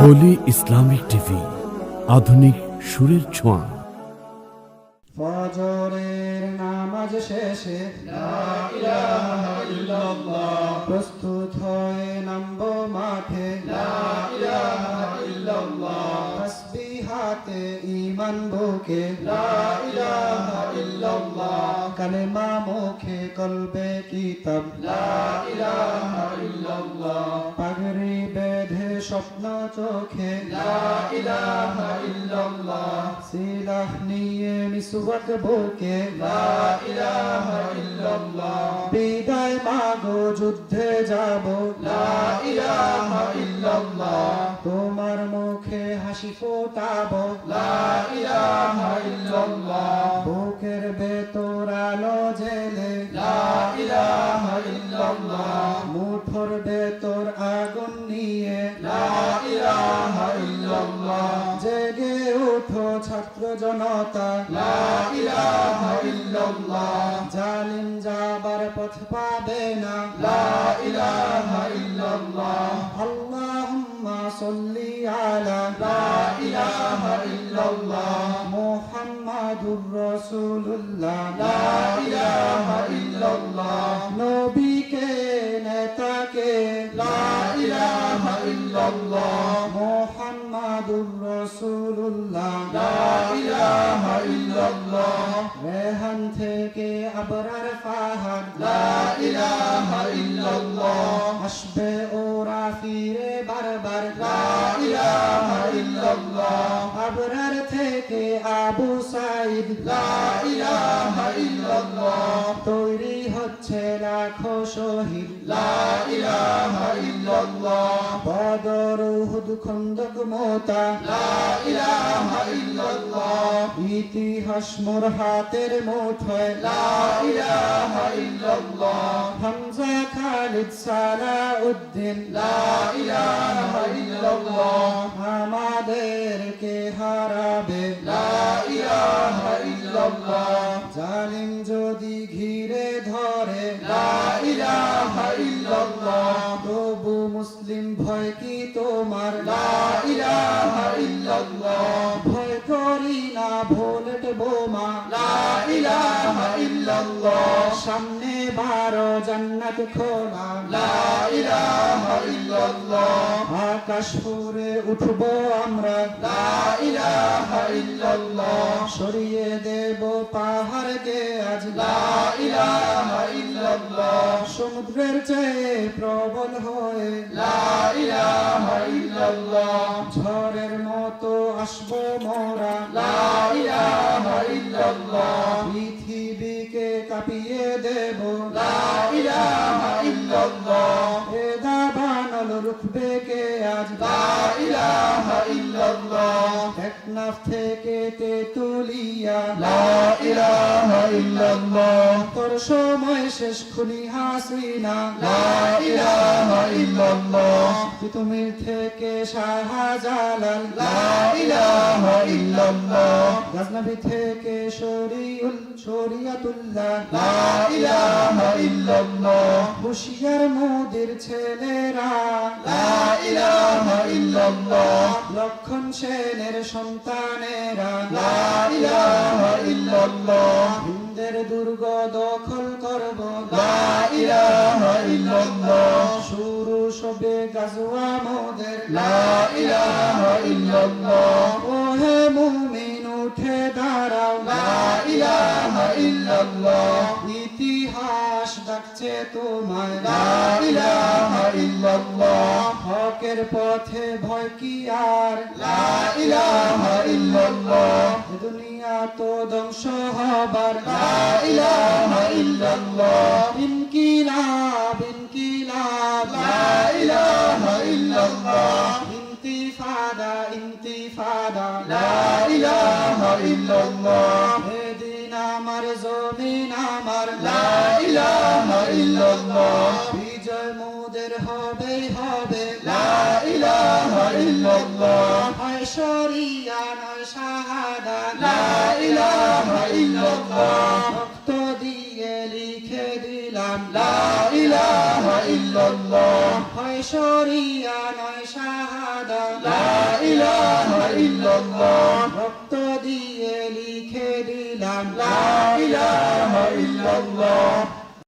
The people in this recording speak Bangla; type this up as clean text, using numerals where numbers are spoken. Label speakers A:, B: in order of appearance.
A: হোলি ইসলামিক টিভি, আধুনিক সুরের ছোঁয়া।
B: ফজরের নামাজ শেষে লা ইলাহা ইল্লাল্লাহ, প্রস্তুত হয়ে নামবো মাঠে লা ইলাহা ইল্লাল্লাহ, তাসবিহ হাতে ঈমান বুকে লা ইলাহা ইল্লাল্লাহ, কালেমা মুখে কলবে কিতাব লা ইলাহা ইল্লাল্লাহ, পাগড়ি বেঁধে স্বপ্ন চোখে লা ইলাহা ইল্লাল্লাহ, সিলাহ নিয়ে মিসওয়াক বুকে লা ইলাহা ইল্লাল্লাহ, বিদায় মাগো যুদ্ধে যাব লা ইলাহা ইল্লাল্লাহ, তোমার মুখে হাসি ফোটাবো লা ইলাহা ইল্লাল্লাহ, বুকের ভেতর আলো জেলে লা ইলাহা ইল্লাল্লাহ, মুঠোর ভেতর আগুন নিয়ে লা ইলাহা ইল্লাল্লাহ, জেগে ওঠো ছাত্র জনতা লা ইলাহা ইল্লাল্লাহ, জালিম যাবার পথ পাবে না লা ইলাহা ইল্লাল্লাহ, আল্লাহুম্মা সাল্লি আলা লা ইলাহা ইল্লাল্লাহ, মুহাম্মাদুর রাসূলুল্লাহ লা ইলাহা ইল্লাল্লাহ, নবীকে নেতাকে লা ইলাহা ইল্লাল্লাহ, মুহাম্মাদুর রাসূলুল্লাহ লা ইলাহা ইল্লাল্লাহ, রেহান থেকে আবরার ফাহাদ লা ইলাহা ইল্লাল্লাহ, আসবে ওরা ফিরে বারবার লা ইলাহা ইল্লাল্লাহ, আবরার থেকে আবু সাঈদ লা ইলাহা ইল্লাল্লাহ, তৈরি হচ্ছে লাখো শহীদ লা ইলাহা ইল্লাল্লাহ, বদর উহুদ খন্দক মোতা লা ইলাহা ইল্লাল্লাহ, ইতিহাস মোর হাতের মুঠোয় লা ইলাহা ইল্লাল্লাহ, হামজা খালিদ সালাউদ্দিন লা ইলাহা ইল্লাল্লাহ, আমাদেরকে হারাবে লা ইলাহা ইল্লাল্লাহ, জালিম যদি ঘিরে ধরে লা ইলাহা ইল্লাল্লাহ, তবু মুসলিম ভয় কি তোমার লা ইলাহা ইল্লাল্লাহ, ভয় করি না বুলেট বোমা লা ইলাহা ইল্লাল্লাহ, সামনে 12 জান্নাত খোলা লা ইলাহা ইল্লাল্লাহ, আকাশ ফুরে উঠবো আমরা লা ইলাহা ইল্লাল্লাহ, সরিয়ে দেব পাহাড়কে আজ লা ইলাহা ইল্লাল্লাহ, সমুদ্রের চেয়ে প্রবল হয়ে লা ইলাহা ইল্লাল্লাহ, ঝড়ের মতো আসবো মোরা লা ইলাহা ইল্লাল্লাহ, পৃথিবীকে কাঁপিয়ে দেব লা ইলাহা ইল্লাল্লাহ, এ দাবানল রুখবে কে আজ লা ইলাহা ইল্লাল্লাহ, টেকনাফ থেকে তেতুলিয়া লা ইলাহা ইল্লাল্লাহ, তোর সময় শেষ খুনি হাসিনা লা ইলাহা ইল্লাল্লাহ, তিতুমির থেকে শাহজালাল লা ইলাহা ইল্লাল্লাহ, গাজনবী থেকে শরিয়াতুল্লাহ লা ইলাহা ইল্লাল্লাহ, হুশিয়ার মোদের ছেলেরা লা ইলাহা ইল্লাল্লাহ, লক্ষণ সেনের সন্তানেরা লা ইলাহা ইল্লাল্লাহ, হিন্দের দুর্গ দখল করব লা ইলাহা ইল্লাল্লাহ, শুরু সবে গাজওয়া মোদের লা ইলাহা ইল্লাল্লাহ, ওহে মুমিন উঠে দাঁড়াও লা ইলাহা ইল্লাল্লাহ, ইতিহাস ডাকছে তোমায় লা ইলাহা ইল্লাল্লাহ, হকের পথে ভয় কি আর লা ইলাহা ইল্লাল্লাহ, দুনিয়া তো ধ্বংস হবার লা ইলাহা ইল্লাল্লাহ, ইনকিলাব ইনকিলাব লা ইলাহা ইল্লাল্লাহ, ইন্তিফাদা ইন্তিফাদা লা ইলাহা ইল্লাল্লাহ, এদিন আমার জমিন আমার লা ইলাহা ইল্লাল্লাহ, বিজয় মোদের হবে হবে লা ইলাহা ইল্লাল্লাহ, হয় শরিয়া নয় শাহাদা লা ইলাহা ইল্লাল্লাহ, রক্ত দিয়ে লিখে দিলাম লা ইলাহা ইল্লাল্লাহ, হয় শরিয়া নয় শাহাদা লা ইল্লাল্লাহ রক্ত দিয়ে লিখে দিলাম লা ইলাহা ইল্লাল্লাহ